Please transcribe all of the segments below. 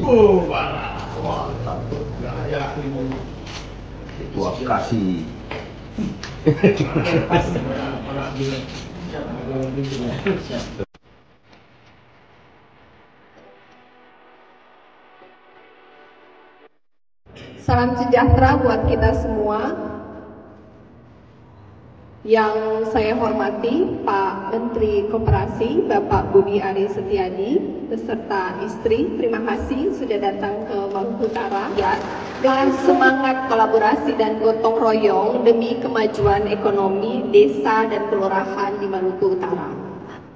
Oh, mantap. Ya, Gua kasih. Salam sejahtera buat kita semua. Yang saya hormati Pak Menteri Koperasi Bapak Budi Aris Setiadi beserta istri, terima kasih sudah datang ke Maluku Utara. Ya, dengan semangat kolaborasi dan gotong royong demi kemajuan ekonomi desa dan kelurahan di Maluku Utara.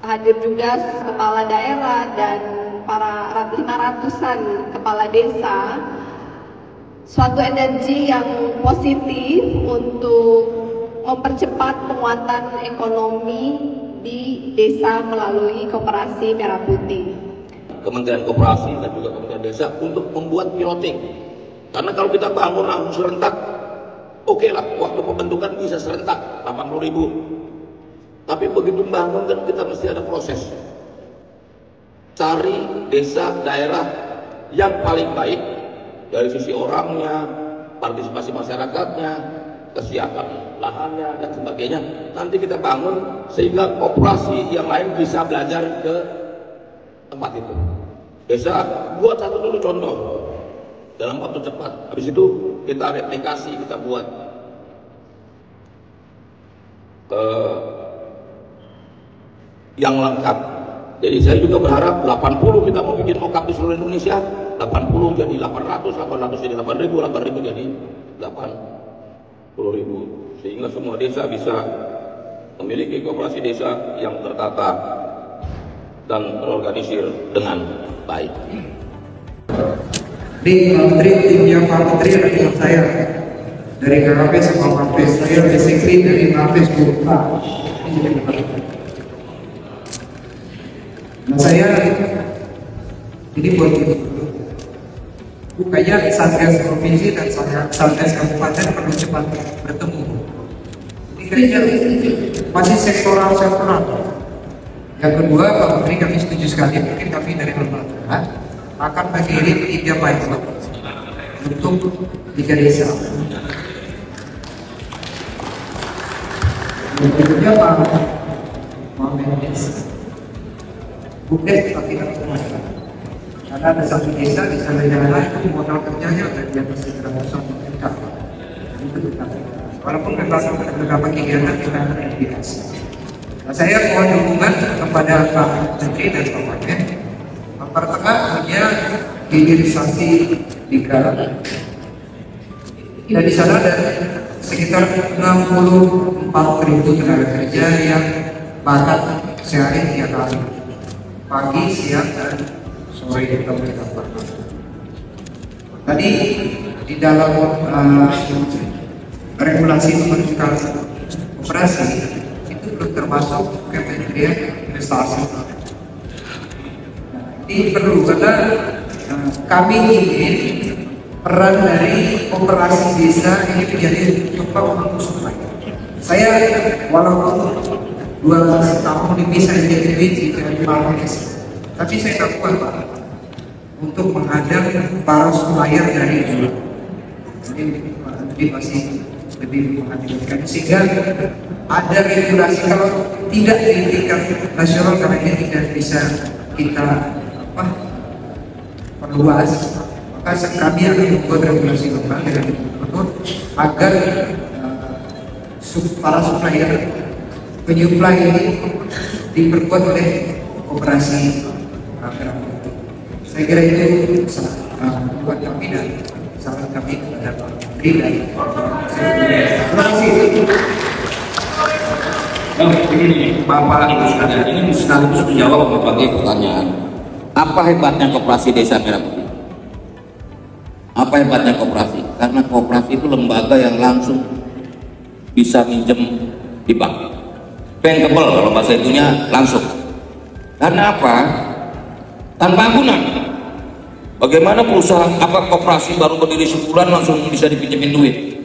Hadir juga kepala daerah dan para 500-an kepala desa. Suatu energi yang positif untuk mempercepat penguatan ekonomi di desa melalui Koperasi Merah Putih. Kementerian Koperasi dan juga Kementerian Desa untuk membuat piloting. Karena kalau kita bangun langsung serentak, oke lah, waktu pembentukan bisa serentak 80.000. Tapi begitu bangun kan kita mesti ada proses. Cari desa, daerah yang paling baik dari sisi orangnya, partisipasi masyarakatnya, kesiapan lahannya dan sebagainya. Nanti kita bangun sehingga koperasi yang lain bisa belajar ke tempat itu. Desa buat satu dulu contoh dalam waktu cepat. Habis itu kita replikasi, kita buat yang lengkap. Jadi saya juga berharap 80 kita mau bikin mockup di seluruh Indonesia, 80 jadi 800, 800 jadi 8.000, 8.000 jadi 80.000, sehingga semua desa bisa memiliki koperasi desa yang tertata dan terorganisir dengan baik. Di Menteri, timnya Pak Menteri ada saya dari KKP sama Mabes, saya basically dari Mabes Burpa. Nah saya ini buat bukannya Satgas Provinsi dan Satgas Kabupaten perlu cepat bertemu. Ini kayaknya masih sektoral. Yang kedua, Pak Menteri, kami setuju sekali, mungkin kami dari lembaga akan mengirim 3 pilot untuk 3 desa. Yang berikutnya Pak Mendes, Bukdes tapi kami kemarin. Karena ada satu desa di sana daerah itu modal kerjanya ada di atas 300 juta. Itu kita. Walaupun memang beberapa kegiatan kita akan identifikasi. Nah, saya mohon dukungan kepada Pak Menteri dan Pak Wakil. Pertama punya hilirisasi tiga. Dan di sana ada sekitar 64.000 tenaga kerja yang bakat sehari 3 kali, pagi, siang, dan sore kita berikan. Tadi di dalam regulasi pembentukan operasi itu belum termasuk Kementerian Investasi. Ini perlu karena kami ingin peran dari operasi desa ini menjadi tempat untuk supply. Saya walaupun 12 tahun dipisah dari Bangladesh, tapi saya tak kuat Pak untuk menghadap para supplier dari dulu. Jadi masih lebih menghadapkan sehingga ada regulasi kalau tidak di tingkat nasional karena ini tidak bisa kita perluas, maka kami akan membuat regulasi lokal dengan gubernur agar para supplier penyuplai ini diperkuat oleh operasi Merah Putih. Saya kira itu buat kami dan saran kami kepada Pak Menteri dan terima kasih. Begini, Bapak ini sekaligus menjawab berbagai pertanyaan. Apa hebatnya koperasi desa Merah Putih? Apa hebatnya koperasi? Karena koperasi itu lembaga yang langsung bisa minjem di bank, bankable kalau bahasa itunya langsung. Karena apa? Tanpa agunan. Bagaimana perusahaan koperasi baru berdiri sebulan langsung bisa dipinjemin duit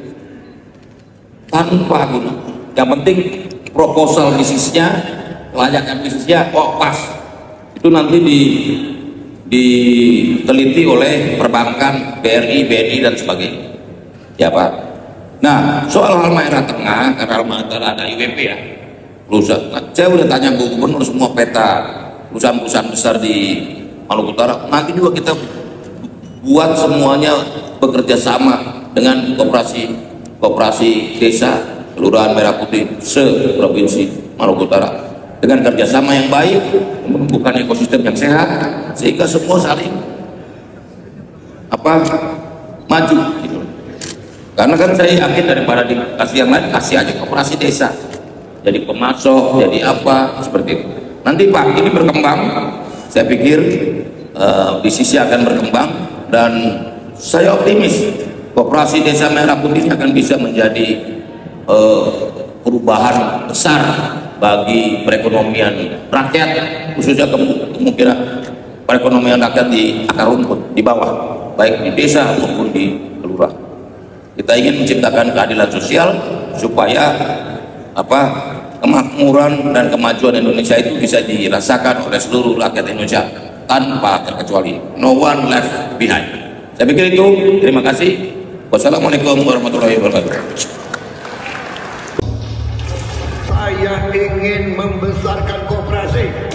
tanpa agunan. Yang penting proposal bisnisnya, kelayakan bisnisnya kok pas, itu nanti diteliti oleh perbankan, BRI, BNI dan sebagainya. Ya Pak. Nah, soal Halmahera Tengah, karena Halmahera ada IWP ya. Saya udah tanya Bu Gubernur semua peta perusahaan-perusahaan besar di Maluku Utara. Nanti juga kita buat semuanya bekerja sama dengan koperasi desa Kelurahan Merah Putih se-provinsi Maluku Utara dengan kerjasama yang baik, membuka ekosistem yang sehat sehingga semua saling maju gitu. Karena kan saya yakin daripada dikasih yang lain, kasih aja koperasi desa jadi pemasok, jadi apa seperti itu. Nanti Pak, ini berkembang, saya pikir bisnisnya akan berkembang dan saya optimis koperasi desa Merah Putih ini akan bisa menjadi perubahan besar bagi perekonomian rakyat, khususnya kemungkinan perekonomian rakyat di akar rumput, di bawah, baik di desa maupun di kelurahan. Kita ingin menciptakan keadilan sosial supaya kemakmuran dan kemajuan Indonesia itu bisa dirasakan oleh seluruh rakyat Indonesia tanpa terkecuali, no one left behind. Saya pikir itu. Terima kasih. Wassalamualaikum warahmatullahi wabarakatuh. Saya ingin membesarkan koperasi.